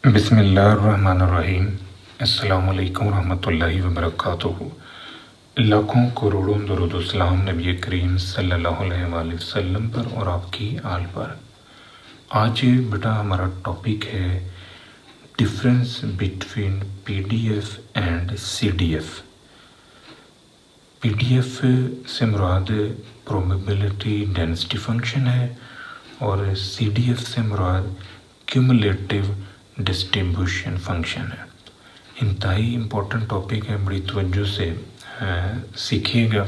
बिस्मिल्लाहिर्रहमानिर्रहीम। अस्सलामुअलैकुम रहमतुल्लाहि व बरकातुहू। लाखों करोड़ों दरूद व सलाम नबी करीम सल्लल्लाहु अलैहि वसल्लम पर और आपकी आल पर। आज बेटा हमारा टॉपिक है difference between PDF and CDF. PDF से मुराद प्रोबेबिलिटी डेंसिटी फंक्शन है और सीडीएफ से मुराद क्यूमुलेटिव डिस्ट्रीब्यूशन फंक्शन है। इंतहाई इम्पोर्टेंट टॉपिक है, बड़ी तवज्जो से सीखिएगा।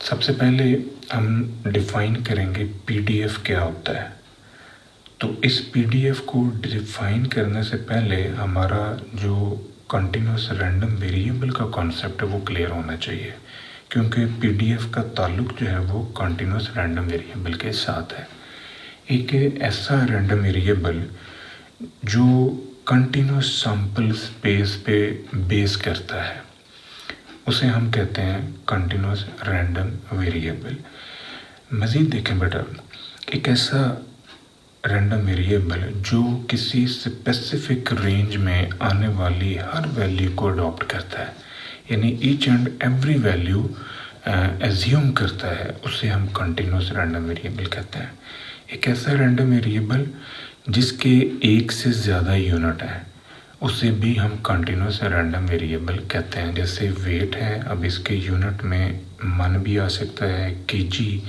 सबसे पहले हम डिफ़ाइन करेंगे पीडीएफ क्या होता है। तो इस पीडीएफ को डिफ़ाइन करने से पहले हमारा जो कंटिन्यूस रैंडम वेरिएबल का कॉन्सेप्ट है वो क्लियर होना चाहिए, क्योंकि पीडीएफ का ताल्लुक जो है वो कंटिन्यूस रैंडम वेरिएबल के साथ है। एक ऐसा रैंडम वेरिएबल जो कंटिन्यूस सैंपल स्पेस पे बेस करता है उसे हम कहते हैं कंटिन्यूस रैंडम वेरिएबल। मज़ीद देखें बेटा, एक ऐसा रैंडम वेरिएबल जो किसी स्पेसिफिक रेंज में आने वाली हर वैल्यू को अडॉप्ट करता है, यानी each and every value assume करता है, उसे हम कंटिन्यूस रैंडम वेरिएबल कहते हैं। एक ऐसा रैंडम वेरिएबल जिसके एक से ज़्यादा यूनिट हैं उसे भी हम कंटिन्यूस रैंडम वेरिएबल कहते हैं। जैसे वेट है, अब इसके यूनिट में मन भी आ सकता है, केजी,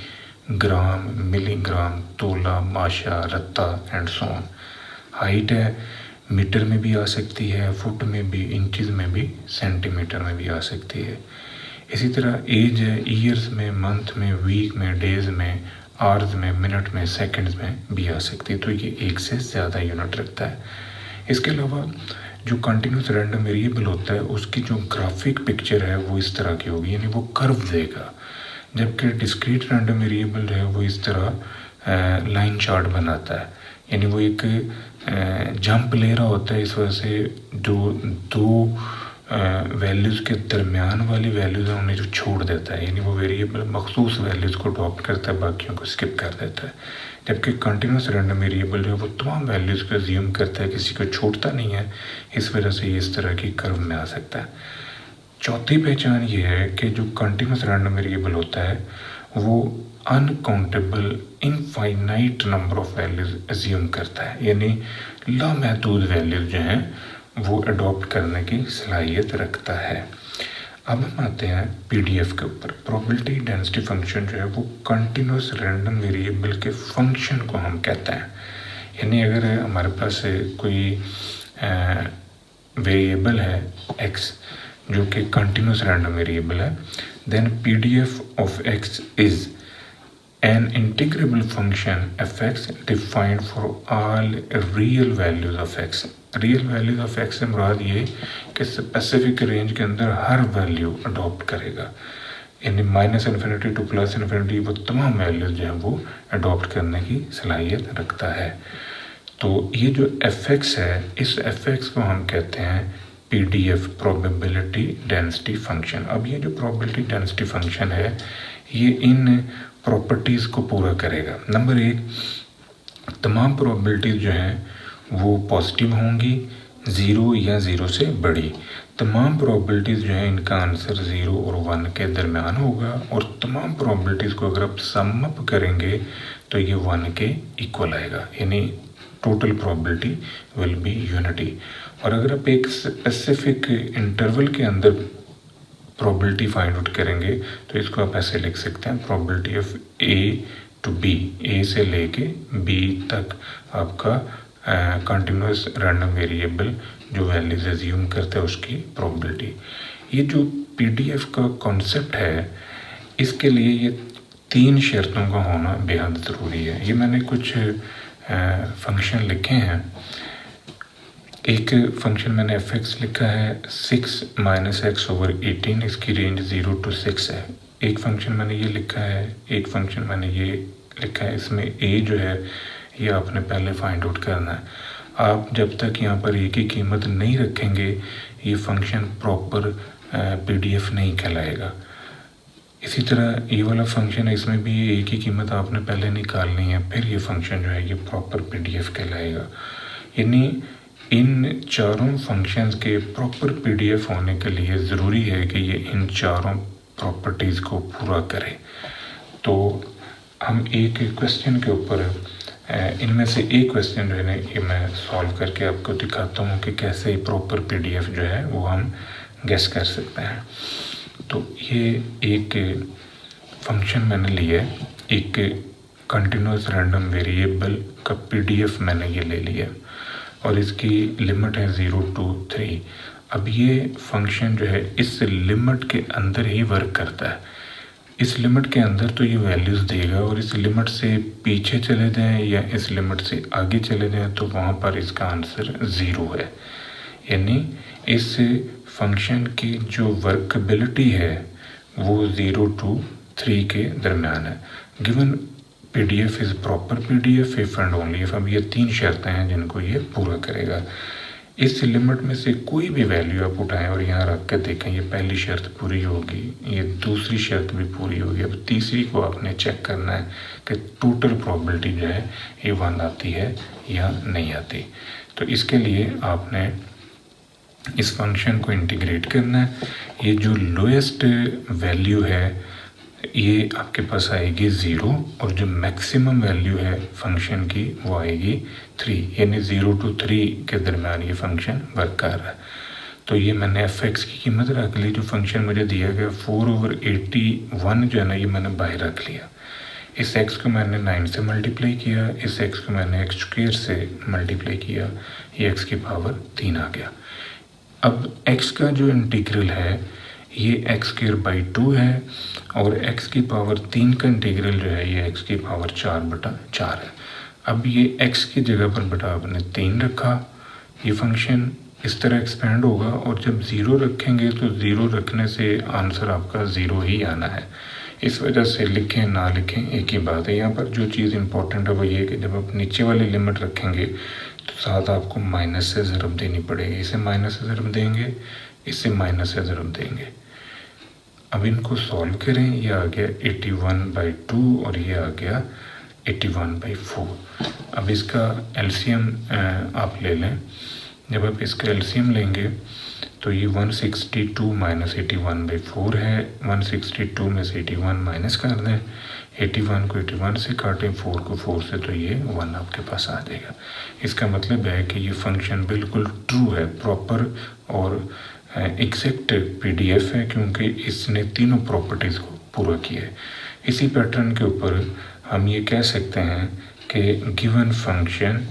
ग्राम, मिलीग्राम, तोला, माशा, रत्ता एंड सो ऑन। हाइट है, मीटर में भी आ सकती है, फुट में भी, इंचज़ में भी, सेंटीमीटर में भी आ सकती है। इसी तरह एज है, ईयर्स में, मंथ में, वीक में, डेज में, आवर्स में, मिनट में, सेकंड्स में भी आ सकती है। तो ये एक से ज़्यादा यूनिट रखता है। इसके अलावा जो कंटिन्यूस रैंडम वेरिएबल होता है उसकी जो ग्राफिक पिक्चर है वो इस तरह की होगी, यानी वो कर्व देगा, जबकि डिस्क्रीट रैंडम वेरिएबल जो है वो इस तरह लाइन चार्ट बनाता है, यानी वो एक जंप ले रहा होता है। इस वजह से जो दो वैल्यूज़ के दरमियान वाली वैल्यूज़ हैं उन्हें जो छोड़ देता है, यानी वो वेरिएबल मखसूस वैल्यूज़ को अडॉप्ट करता है, बाकियों को स्किप कर देता है। जबकि कंटिन्यूस रैंडम वेरिएबल जो है वो तमाम वैल्यूज़ को अज्यूम करता है, किसी को छोड़ता नहीं है। इस वजह से ये इस तरह की कर्व में आ सकता है। चौथी पहचान ये है कि जो कंटिन्यूस रैंडम वेरिएबल होता है वो uncountable infinite number of values assume करता है, यानी लामहदूद वैल्यूज़ जो हैं वो अडॉप्ट करने की सलाहियत रखता है। अब हम आते हैं पीडीएफ के ऊपर। प्रोबेबिलिटी डेंसिटी फंक्शन जो है वो कंटिन्यूस रैंडम वेरिएबल के फंक्शन को हम कहते हैं, यानी अगर हमारे पास कोई वेरिएबल है x जो कि कंटिन्यूस रैंडम वेरिएबल है, then PDF of x is an integrable function fx defined for all real values of x। Real values of x से मुराद ये कि स्पेसिफिक रेंज के अंदर हर वैल्यू अडॉप्ट करेगा, यानी -∞ टू +∞, वो तमाम वैल्यूज जो हैं वो अडॉप्ट करने की सलाहियत रखता है। तो ये जो fx है, इस fx को हम कहते हैं पीडीएफ, प्रोबेबिलिटी डेंसिटी फंक्शन। अब ये जो प्रोबेबिलिटी डेंसिटी फंक्शन है ये इन प्रॉपर्टीज़ को पूरा करेगा। नंबर 1, तमाम प्रोबेबिलिटीज़ जो हैं वो पॉजिटिव होंगी, 0 या 0 से बड़ी। तमाम प्रोबेबिलिटीज़ जो हैं इनका आंसर 0 और 1 के दरमियान होगा, और तमाम प्रोबेबिलिटीज़ को अगर आप सम अप करेंगे तो ये 1 के इक्वल आएगा, यानी total probability will be unity. और अगर आप एक स्पेसिफिक इंटरवल के अंदर प्रोबेबिलिटी फाइंड आउट करेंगे तो इसको आप ऐसे लिख सकते हैं, probability of A to B, A से लेके बी तक आपका कंटिन्यूस रैंडम वेरिएबल जो वैल्यूज एज्यूम करता है उसकी प्रोबेबिलिटी। ये जो पीडीएफ का कॉन्सेप्ट है इसके लिए ये 3 शर्तों का होना बेहद ज़रूरी है। ये मैंने कुछ फंक्शन लिखे हैं। एक फंक्शन मैंने fx लिखा है 6 - x/18, इसकी रेंज 0 to 6 है। एक फंक्शन मैंने ये लिखा है, एक फंक्शन मैंने ये लिखा है, इसमें a जो है ये आपने पहले फाइंड आउट करना है। आप जब तक यहाँ पर a की कीमत नहीं रखेंगे ये फंक्शन प्रॉपर पीडीएफ नहीं कहलाएगा। इसी तरह ये वाला फंक्शन है, इसमें भी a की कीमत आपने पहले निकालनी है, फिर ये फंक्शन जो है ये प्रॉपर पीडीएफ कहलाएगा। यानी इन चारों फंक्शंस के प्रॉपर पीडीएफ होने के लिए ज़रूरी है कि ये इन चारों प्रॉपर्टीज़ को पूरा करे। तो हम एक क्वेश्चन के ऊपर इनमें से एक क्वेश्चन जो है ना ये मैं सॉल्व करके आपको दिखाता हूँ कि कैसे प्रॉपर पीडीएफ जो है वो हम गेस कर सकते हैं। तो ये एक फंक्शन मैंने लिया है, एक कंटिन्यूस रैंडम वेरिएबल का पीडीएफ मैंने ये ले लिया और इसकी लिमिट है 0 to 3। अब ये फंक्शन जो है इस लिमिट के अंदर ही वर्क करता है। इस लिमिट के अंदर तो ये वैल्यूज़ देगा और इस लिमिट से पीछे चले जाएं या इस लिमिट से आगे चले जाएं तो वहाँ पर इसका आंसर 0 है। यानी इस फंक्शन की जो वर्कबिलिटी है वो 0 to 3 के दरमियान है। Given PDF is proper PDF if and only if. अब ये 3 शर्तें हैं जिनको ये पूरा करेगा। इस लिमिट में से कोई भी वैल्यू आप उठाएं और यहाँ रख कर देखें, ये पहली शर्त पूरी होगी, ये दूसरी शर्त भी पूरी होगी। अब तीसरी को आपने चेक करना है कि टोटल प्रोबेबिलिटी जो है ये 1 आती है या नहीं आती। तो इसके लिए आपने इस फंक्शन को इंटीग्रेट करना है। ये जो लोएस्ट वैल्यू है ये आपके पास आएगी 0 और जो मैक्सिमम वैल्यू है फंक्शन की वो आएगी 3, यानी 0 to 3 के दरमियान ये फंक्शन वर्क कर रहा है। तो ये मैंने f(x) की कीमत रख ली, जो फंक्शन मुझे दिया गया 4/81 जो है ना ये मैंने बाहर रख लिया। इस x को मैंने 9 से मल्टीप्लाई किया, इस x को मैंने x² से मल्टीप्लाई किया, ये x की पावर 3 आ गया। अब x का जो इंटीग्रल है ये x²/2 है और x की पावर 3 का इंटीग्रल जो है ये x की पावर 4/4 है। अब ये x की जगह पर बेटा आपने 3 रखा, ये फंक्शन इस तरह एक्सपेंड होगा और जब 0 रखेंगे तो 0 रखने से आंसर आपका 0 ही आना है। इस वजह से लिखें ना लिखें एक ही बात है। यहाँ पर जो चीज़ इंपॉर्टेंट है वो ये कि जब आप नीचे वाली लिमिट रखेंगे तो साथ आपको माइनस से ज़रब देनी पड़ेगी। इसे माइनस से ज़रब देंगे, इसे माइनस से ज़रब देंगे। अब इनको सॉल्व करें, ये आ गया 81/2 और ये आ गया 81/4। अब इसका एलसीएम आप ले लें। जब आप इसका एलसीएम लेंगे तो ये 162 - 81/4 है। 162 में से 81 माइनस कर दें, 81 को 81 से काटें, 4 को 4 से, तो ये 1 आपके पास आ जाएगा। इसका मतलब है कि ये फंक्शन बिल्कुल ट्रू है, प्रॉपर और एग्जैक्ट पीडीएफ है क्योंकि इसने तीनों प्रॉपर्टीज़ को पूरा किया है। इसी पैटर्न के ऊपर हम ये कह सकते हैं कि given function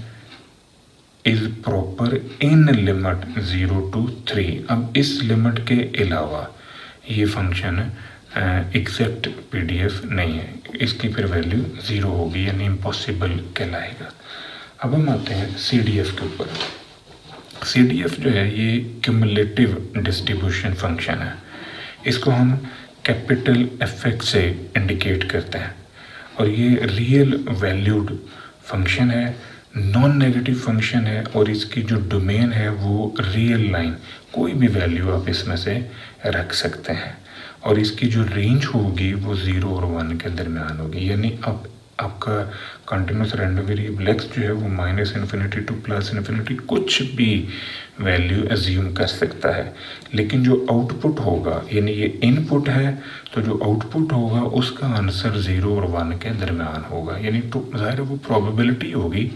is proper in limit 0 to 3। अब इस लिमिट के अलावा ये फंक्शन एग्जैक्ट पीडीएफ नहीं है, इसकी फिर वैल्यू 0 होगी यानी इम्पॉसिबल कहलाएगा। अब हम आते हैं सीडीएफ के ऊपर। सीडीएफ जो है ये क्यूमुलेटिव डिस्ट्रीब्यूशन फंक्शन है। इसको हम कैपिटल f(x) से इंडिकेट करते हैं और ये रियल वैल्यूड फंक्शन है, नॉन नेगेटिव फंक्शन है और इसकी जो डोमेन है वो रियल लाइन, कोई भी वैल्यू आप इसमें से रख सकते हैं और इसकी जो रेंज होगी वो 0 और 1 के दरमियान होगी। यानी अब आपका कंटिन्यूस रैंडम वेरिएबल x जो है वो -∞ to +∞ कुछ भी वैल्यू एज्यूम कर सकता है, लेकिन जो आउटपुट होगा यानी ये इनपुट है तो जो आउटपुट होगा उसका आंसर 0 और 1 के दरमियान होगा। यानी तो ज़ाहिर है वो प्रोबेबिलिटी होगी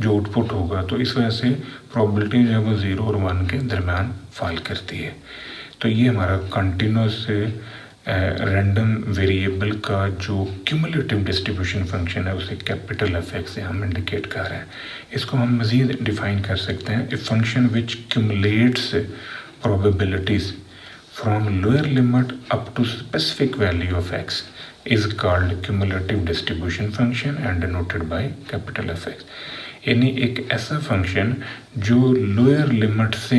जो आउटपुट होगा, तो इस वजह से प्रोबेबिलिटी जो है वो 0 और 1 के दरमियान फॉल करती है। तो ये हमारा कंटिन्यूस रैंडम वेरिएबल का जो क्यूमुलेटिव डिस्ट्रीब्यूशन फंक्शन है उसे कैपिटल f(x) से हम इंडिकेट कर रहे हैं। इसको हम मज़ीद डिफ़ाइन कर सकते हैं। A function which cumulates probabilities from lower limit up to specific value of x is called cumulative distribution function and denoted by capital f(x)। यानी एक ऐसा फंक्शन जो लोअर लिमिट से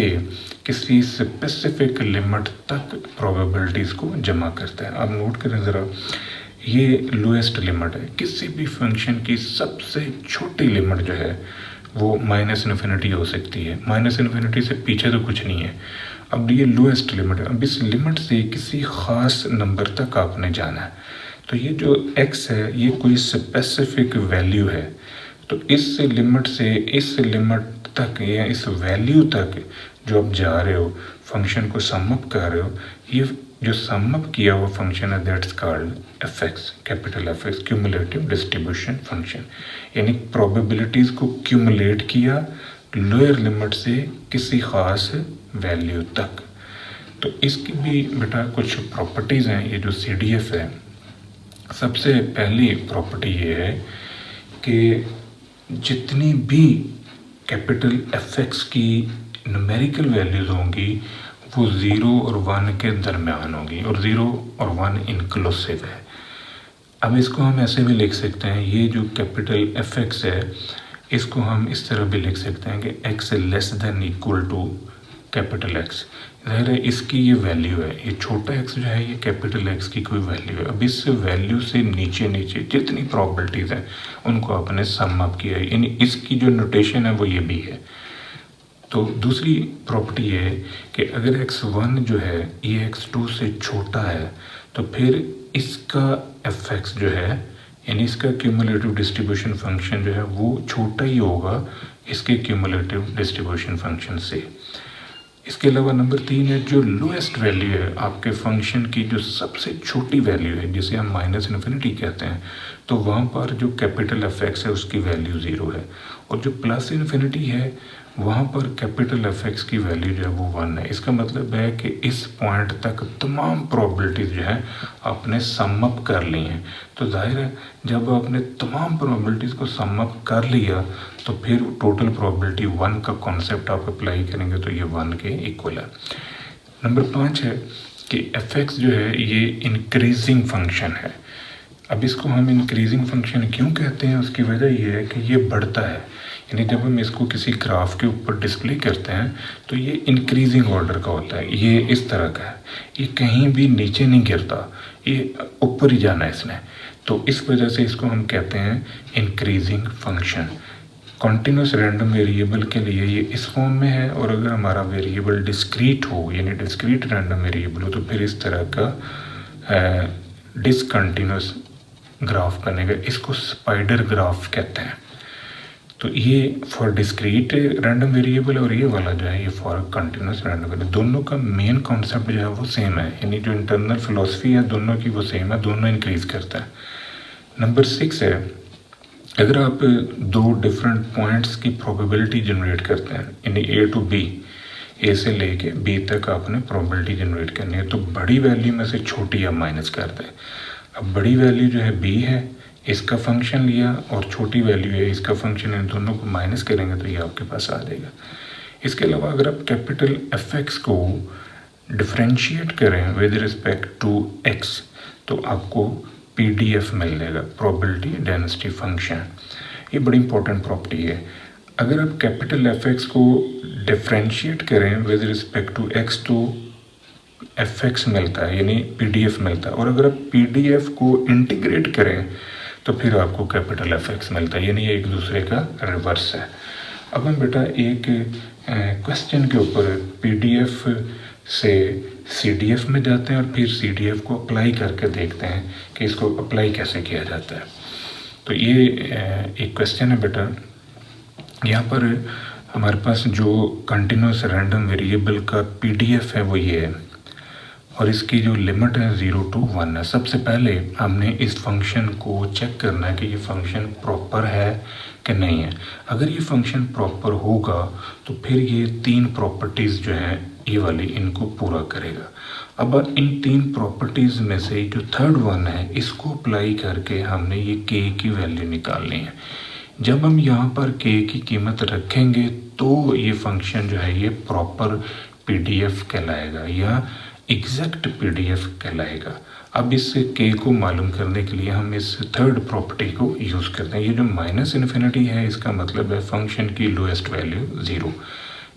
किसी स्पेसिफिक लिमिट तक प्रोबेबिलिटीज़ को जमा करता है। आप नोट करें ज़रा, ये लोएस्ट लिमिट है। किसी भी फंक्शन की सबसे छोटी लिमिट जो है वो -∞ हो सकती है, -∞ से पीछे तो कुछ नहीं है। अब ये लोएस्ट लिमिट है, अब इस लिमिट से किसी ख़ास नंबर तक आपने जाना है। तो ये जो x है ये कोई स्पेसिफिक वैल्यू है, तो इस लिमिट से इस लिमिट तक या इस वैल्यू तक जो आप जा रहे हो, फंक्शन को सम अप कर रहे हो, ये जो सम अप किया हुआ फंक्शन है that's called F x, capital F x, cumulative distribution function. यानी प्रोबेबिलिटीज़ को क्यूमुलेट किया लोअर लिमिट से किसी ख़ास वैल्यू तक। तो इसकी भी बेटा कुछ प्रॉपर्टीज़ हैं। ये जो CDF है, सबसे पहली प्रॉपर्टी ये है कि जितनी भी कैपिटल एफ एक्स की न्यूमेरिकल वैल्यूज़ होंगी वो 0 और 1 के दरमियान होगी, और 0 और 1 इंक्लूसिव है। अब इसको हम ऐसे भी लिख सकते हैं, ये जो कैपिटल एफ एक्स है इसको हम इस तरह भी लिख सकते हैं कि x less than equal to capital X. ज़ाहिर है इसकी ये वैल्यू है, ये छोटा x जो है ये कैपिटल एक्स की कोई वैल्यू है। अब इस वैल्यू से नीचे नीचे जितनी प्रॉपर्टीज़ हैं उनको आपने सम अप किया है, यानी इसकी जो नोटेशन है वो ये भी है। तो दूसरी प्रॉपर्टी ये है कि अगर x1 जो है ये x2 से छोटा है तो फिर इसका एफ एक्स जो है यानी इसका क्यूमुलेटिव डिस्ट्रीब्यूशन फंक्शन जो है वो छोटा ही होगा इसके क्यूमुलेटिव डिस्ट्रीब्यूशन फंक्शन से। इसके अलावा नंबर 3 है जो लोएस्ट वैल्यू है आपके फंक्शन की, जो सबसे छोटी वैल्यू है जिसे हम -∞ कहते हैं, तो वहाँ पर जो कैपिटल एफ एक्स है उसकी वैल्यू 0 है, और जो +∞ है वहाँ पर कैपिटल एफ एक्स की वैल्यू जो है वो 1 है। इसका मतलब है कि इस पॉइंट तक तमाम प्रोबेबिलिटीज़ जो है आपने सम अप कर ली हैं। तो जाहिर है जब आपने तमाम प्रोबेबिलिटीज़ को सम अप कर लिया तो फिर टोटल प्रोबेबिलिटी 1 का कॉन्सेप्ट आप अप्लाई करेंगे तो ये 1 के इक्वल है। नंबर 5 है कि एफ एक्स जो है ये इंक्रीजिंग फंक्शन है। अब इसको हम इंक्रीजिंग फंक्शन क्यों कहते हैं, उसकी वजह ये है कि ये बढ़ता है, यानी जब हम इसको किसी ग्राफ के ऊपर डिस्प्ले करते हैं तो ये इंक्रीजिंग ऑर्डर का होता है, ये इस तरह का है, ये कहीं भी नीचे नहीं गिरता, ये ऊपर ही जाना है इसने। तो इस वजह से इसको हम कहते हैं increasing function. Continuous random variable के लिए ये इस फॉर्म में है, और अगर हमारा वेरिएबल डिस्क्रीट हो यानी डिस्क्रीट रैंडम वेरिएबल हो तो फिर इस तरह का डिसकंटिन्यूस ग्राफ बनेगा। इसको स्पाइडर ग्राफ कहते हैं। तो ये फॉर डिस्क्रीट रैंडम वेरिएबल और ये वाला जो है ये फॉर कंटिन्यूस रैंडम वेरिएबल। दोनों का मेन कॉन्सेप्ट जो है वो सेम है, यानी जो इंटरनल फिलॉसफी है दोनों की वो सेम है, दोनों इंक्रीज करता है। नंबर 6 है अगर आप 2 डिफरेंट पॉइंट्स की प्रोबेबिलिटी जनरेट करते हैं, यानी A to B, A से लेके B तक आपने प्रोबेबिलिटी जनरेट करनी है, तो बड़ी वैल्यू में से छोटी आप माइनस करते हैं। अब बड़ी वैल्यू जो है B है, इसका फंक्शन लिया, और छोटी वैल्यू है इसका फंक्शन है, दोनों को माइनस करेंगे तो ये आपके पास आ जाएगा। इसके अलावा अगर आप कैपिटल एफ एक्स को डिफ्रेंशिएट करें विद रिस्पेक्ट टू x तो आपको PDF मिल जाएगा, प्रोबेबिलिटी डेंसिटी फंक्शन। ये बड़ी इंपॉर्टेंट प्रॉपर्टी है। अगर आप कैपिटल एफ एक्स को डिफ्रेंशिएट करें विद रिस्पेक्ट टू x तो एफ एक्स मिलता है यानी PDF मिलता है, और अगर आप PDF को इंटीग्रेट करें तो फिर आपको कैपिटल एफ एक्स मिलता है, यानी ये एक दूसरे का रिवर्स है। अब हम बेटा एक क्वेश्चन के ऊपर PDF से CDF में जाते हैं और फिर CDF को अप्लाई करके देखते हैं कि इसको अप्लाई कैसे किया जाता है। तो ये एक क्वेश्चन है बेटा, यहाँ पर हमारे पास जो कंटिन्यूस रैंडम वेरिएबल का PDF है वो ये है, और इसकी जो लिमिट है 0 to 1 है। सबसे पहले हमने इस फंक्शन को चेक करना है कि ये फंक्शन प्रॉपर है कि नहीं है। अगर ये फंक्शन प्रॉपर होगा तो फिर ये 3 प्रॉपर्टीज़ जो हैं ये वाली इनको पूरा करेगा। अब इन 3 प्रॉपर्टीज़ में से जो थर्ड वन है इसको अप्लाई करके हमने ये k की वैल्यू निकालनी है। जब हम यहाँ पर k की कीमत रखेंगे तो ये फंक्शन जो है ये प्रॉपर PDF कहलाएगा या एग्जैक्ट PDF कहलाएगा। अब इस k को मालूम करने के लिए हम इस थर्ड प्रॉपर्टी को यूज़ करते हैं। ये जो -∞ है इसका मतलब है फंक्शन की लोएस्ट वैल्यू 0,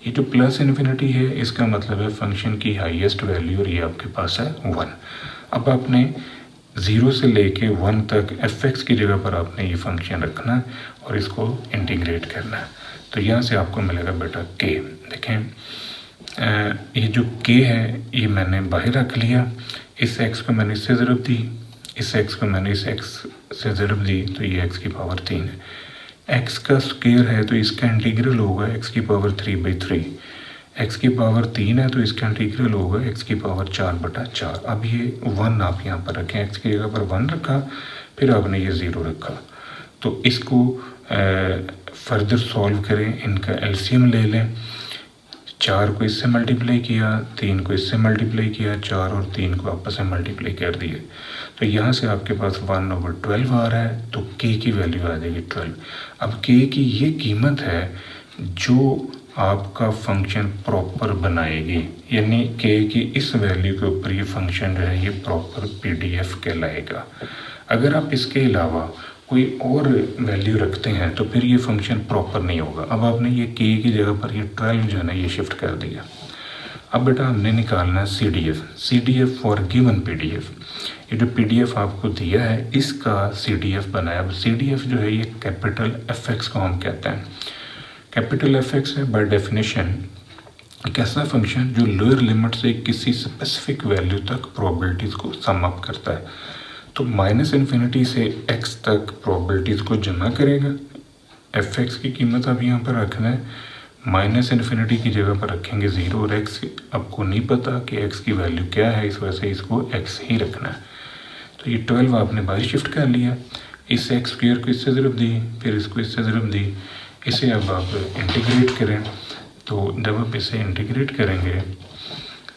ये जो +∞ है इसका मतलब है फंक्शन की हाईएस्ट वैल्यू, और ये आपके पास है 1। अब आपने 0 से लेके 1 तक एफ एक्स की जगह पर आपने ये फंक्शन रखना है और इसको इंटीग्रेट करना है। तो यहाँ से आपको मिलेगा बेटा k। देखें ये जो k है ये मैंने बाहर रख लिया, इस x को मैंने इससे ज़रब दी, इस x को मैंने इस x से ज़रब दी, तो ये x की पावर 3 है। एक्स का स्क्वायर है तो इसका इंटीग्रल होगा एक्स की पावर 3/3, एक्स की पावर 3 है तो इसका इंटीग्रल होगा एक्स की पावर 4/4। अब ये 1 आप यहाँ पर रखें, एक्स की जगह पर 1 रखा, फिर आपने ये 0 रखा। तो इसको फर्दर सॉल्व करें, इनका एलसीएम ले लें। 4 को इससे मल्टीप्लाई किया, 3 को इससे मल्टीप्लाई किया, 4 और 3 को आपस में मल्टीप्लाई कर दिए, तो यहाँ से आपके पास 1/12 आ रहा है, तो k की वैल्यू आ जाएगी 12। अब k की ये कीमत है जो आपका फंक्शन प्रॉपर बनाएगी, यानी k की इस वैल्यू के ऊपर ये फंक्शन जो है ये प्रॉपर PDF कहलाएगा। अगर आप इसके अलावा कोई और वैल्यू रखते हैं तो फिर ये फंक्शन प्रॉपर नहीं होगा। अब आपने ये k की जगह पर ये 12 जो है ना ये शिफ्ट कर दिया। अब बेटा हमने निकालना है CDF फॉर गिवन PDF। ये जो PDF आपको दिया है इसका CDF बनाया। अब CDF जो है ये कैपिटल FX को हम कहते हैं। कैपिटल FX है बाय डेफिनेशन एक ऐसा फंक्शन जो लोअर लिमिट से किसी स्पेसिफिक वैल्यू तक प्रोबेबिलिटीज़ को सम अप करता है। तो -∞ से x तक प्रोबेबिलिटीज़ को जमा करेगा। FX की कीमत आप यहाँ पर रखना है, -∞ की जगह पर रखेंगे 0 और x आपको नहीं पता कि x की वैल्यू क्या है, इस वजह से इसको x ही रखना है। तो ये 12 आपने बाहर शिफ्ट कर लिया, इस x² को इससे ज़रब दी, फिर इसको इससे ज़रब दी, इसे अब आप इंटीग्रेट करें। तो जब आप इसे इंटीग्रेट करेंगे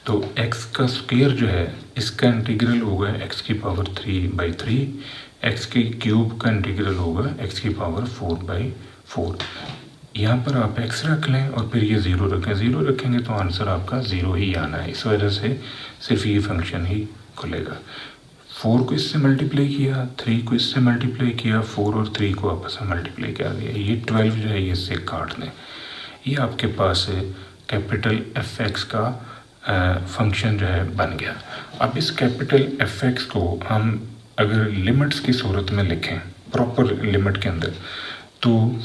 तो x का स्क्वायर जो है इसका इंटीग्रल होगा x की पावर 3/3, x के क्यूब का इंटीग्रल होगा x की पावर 4/4। यहाँ पर आप x रख लें और फिर ये 0 रखें, 0 रखेंगे तो आंसर आपका 0 ही आना है। इस वजह से सिर्फ ये फंक्शन ही खुलेगा। 4 को इससे मल्टीप्लाई किया, 3 को इससे मल्टीप्लाई किया, 4 और 3 को आपस में मल्टीप्लाई कर दिया, ये 12 जो है ये इससे काट दें। ये आपके पास कैपिटल FX का फंक्शन जो है बन गया। अब इस कैपिटल FX को हम अगर लिमिट्स की सूरत में लिखें प्रॉपर लिमिट के अंदर, तो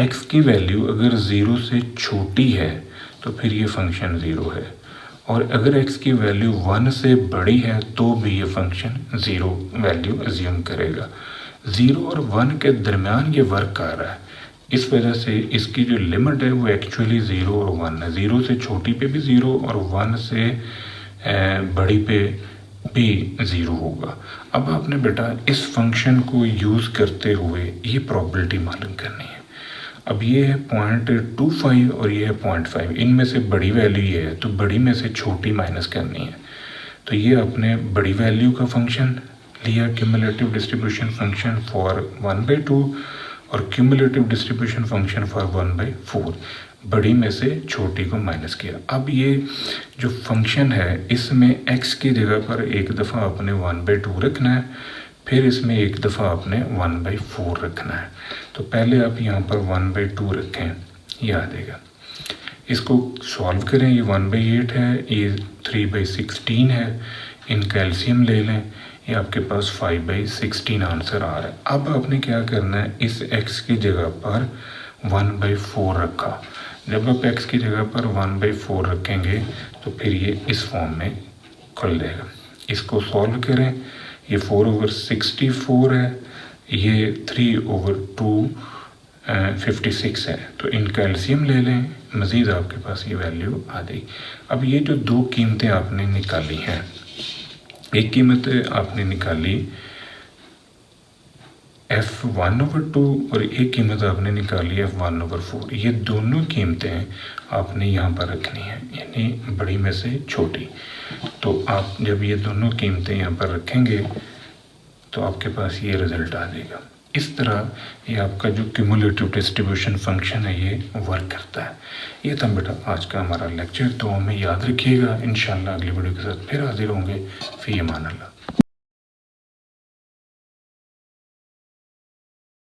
x की वैल्यू अगर 0 से छोटी है तो फिर ये फंक्शन 0 है, और अगर x की वैल्यू 1 से बड़ी है तो भी ये फंक्शन 0 वैल्यू अज्यूम करेगा। 0 और 1 के दरमियान ये वर्क कर रहा है, इस वजह से इसकी जो लिमिट है वो एक्चुअली 0 और 1 है। 0 से छोटी पे भी 0 और 1 से बड़ी पे भी 0 होगा। अब आपने बेटा इस फंक्शन को यूज़ करते हुए ये प्रॉबिलिटी मालूम करनी है। अब ये है 0.25 और ये है 0.5, इनमें से बड़ी वैल्यू ये है तो बड़ी में से छोटी माइनस करनी है। तो ये आपने बड़ी वैल्यू का फंक्शन लिया, क्यूमुलेटिव डिस्ट्रीब्यूशन फंक्शन फॉर 1/2 और क्यूमुलेटिव डिस्ट्रीब्यूशन फंक्शन फॉर 1/4, बड़ी में से छोटी को माइनस किया। अब ये जो फंक्शन है इसमें x की जगह पर एक दफ़ा आपने 1/2 रखना है, फिर इसमें एक दफ़ा आपने 1/4 रखना है। तो पहले आप यहाँ पर 1/2 रखें, ये आ जाएगा। इसको सॉल्व करें, ये 1/8 है, ये 3/16 है, इनका एलसीएम ले लें, ये आपके पास 5/16 आंसर आ रहा है। अब आपने क्या करना है, इस x की जगह पर 1/4 रखा। जब आप x की जगह पर 1/4 रखेंगे तो फिर ये इस फॉर्म में खुल जाएगा। इसको सॉल्व करें, ये 4/64 है, ये 3/256 है, तो इनका एलसीएम ले लें, मज़ीद आपके पास ये वैल्यू आ जाएगी। अब ये जो दो कीमतें आपने निकाली हैं, एक कीमत आपने निकाली f1/2 और एक कीमत आपने निकाली f1/4। ये दोनों कीमतें आपने यहाँ पर रखनी है, यानी बड़ी में से छोटी। तो आप जब ये दोनों कीमतें यहाँ पर रखेंगे तो आपके पास ये रिज़ल्ट आ जाएगा। इस तरह ये आपका जो क्यूमुलेटिव डिस्ट्रीब्यूशन फंक्शन है ये वर्क करता है। ये था बेटा आज का हमारा लेक्चर, तो हमें याद रखिएगा। इंशाल्लाह अगली वीडियो के साथ फिर हाजिर होंगे। फ़ी अमान अल्लाह।